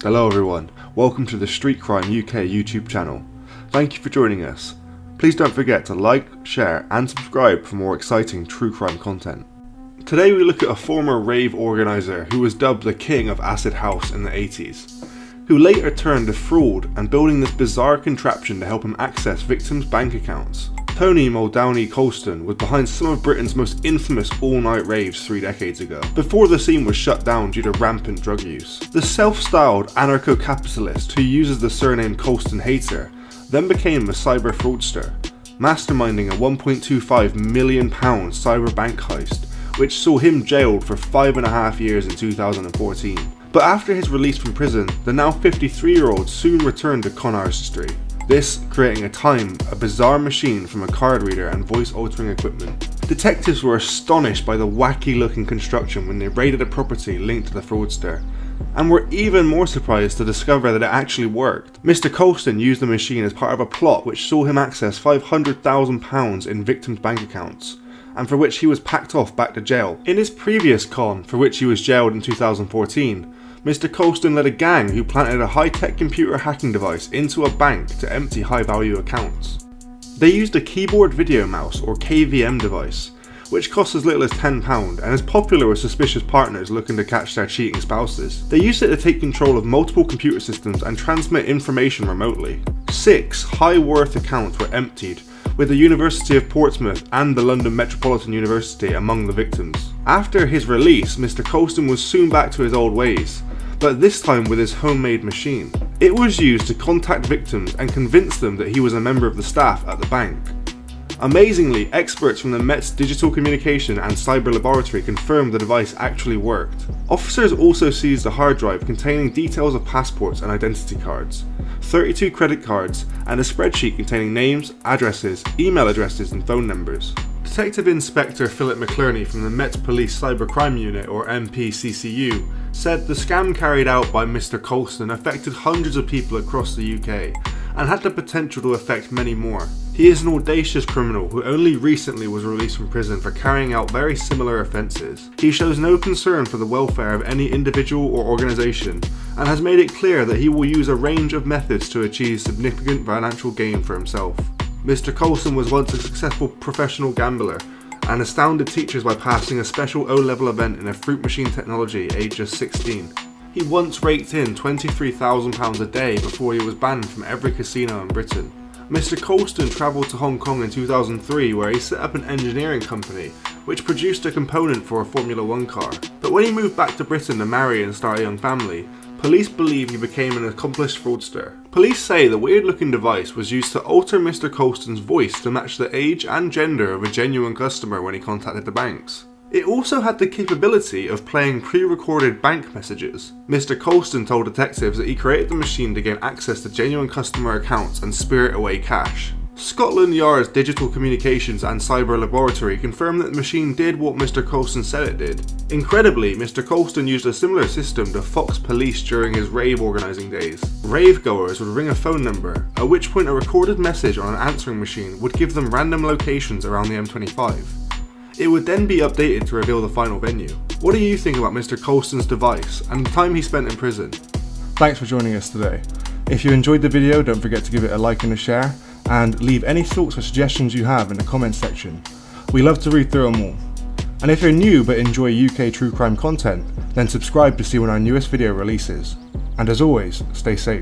Hello everyone, welcome to the Street Crime UK YouTube channel. Thank you for joining us. Please don't forget to like, share and subscribe for more exciting true crime content. Today we look at a former rave organiser who was dubbed the king of acid house in the 80s, who later turned to fraud and building this bizarre contraption to help him access victims' bank accounts. Tony Muldowney Colston was behind some of Britain's most infamous all-night raves 3 decades ago, before the scene was shut down due to rampant drug use. The self-styled anarcho-capitalist who uses the surname Colston Hater then became a cyber fraudster, masterminding a £1.25 million cyber bank heist, which saw him jailed for 5.5 years in 2014. But after his release from prison, the now 53-year-old soon returned to con artistry. This creating a bizarre machine from a card reader and voice altering equipment. Detectives were astonished by the wacky looking construction when they raided a property linked to the fraudster, and were even more surprised to discover that it actually worked. Mr. Colston used the machine as part of a plot which saw him access £500,000 in victims' bank accounts, and for which he was packed off back to jail. In his previous con, for which he was jailed in 2014, Mr. Colston led a gang who planted a high-tech computer hacking device into a bank to empty high-value accounts. They used a keyboard video mouse or KVM device, which costs as little as £10 and is popular with suspicious partners looking to catch their cheating spouses. They used it to take control of multiple computer systems and transmit information remotely. 6 high-worth accounts were emptied, with the University of Portsmouth and the London Metropolitan University among the victims. After his release, Mr. Colston was soon back to his old ways, but this time with his homemade machine. It was used to contact victims and convince them that he was a member of the staff at the bank. Amazingly, experts from the Met's Digital Communication and Cyber Laboratory confirmed the device actually worked. Officers also seized a hard drive containing details of passports and identity cards, 32 credit cards, and a spreadsheet containing names, addresses, email addresses and phone numbers. Detective Inspector Philip McClerney from the Met Police Cybercrime Unit, or MPCCU, said the scam carried out by Mr. Colston affected hundreds of people across the UK and had the potential to affect many more. He is an audacious criminal who only recently was released from prison for carrying out very similar offences. He shows no concern for the welfare of any individual or organisation and has made it clear that he will use a range of methods to achieve significant financial gain for himself. Mr. Colston was once a successful professional gambler and astounded teachers by passing a special O-level event in a fruit machine technology aged just 16. He once raked in £23,000 a day before he was banned from every casino in Britain. Mr. Colston travelled to Hong Kong in 2003 where he set up an engineering company which produced a component for a Formula 1 car. But when he moved back to Britain to marry and start a young family, police believe he became an accomplished fraudster. Police say the weird looking device was used to alter Mr. Colston's voice to match the age and gender of a genuine customer when he contacted the banks. It also had the capability of playing pre-recorded bank messages. Mr. Colston told detectives that he created the machine to gain access to genuine customer accounts and spirit away cash. Scotland Yard's Digital Communications and Cyber Laboratory confirmed that the machine did what Mr. Colston said it did. Incredibly, Mr. Colston used a similar system to fox police during his rave organising days. Rave goers would ring a phone number, at which point a recorded message on an answering machine would give them random locations around the M25. It would then be updated to reveal the final venue. What do you think about Mr. Colston's device and the time he spent in prison? Thanks for joining us today. If you enjoyed the video, don't forget to give it a like and a share, and leave any thoughts or suggestions you have in the comments section. We love to read through them all. And if you're new but enjoy UK true crime content, then subscribe to see when our newest video releases. And as always, stay safe.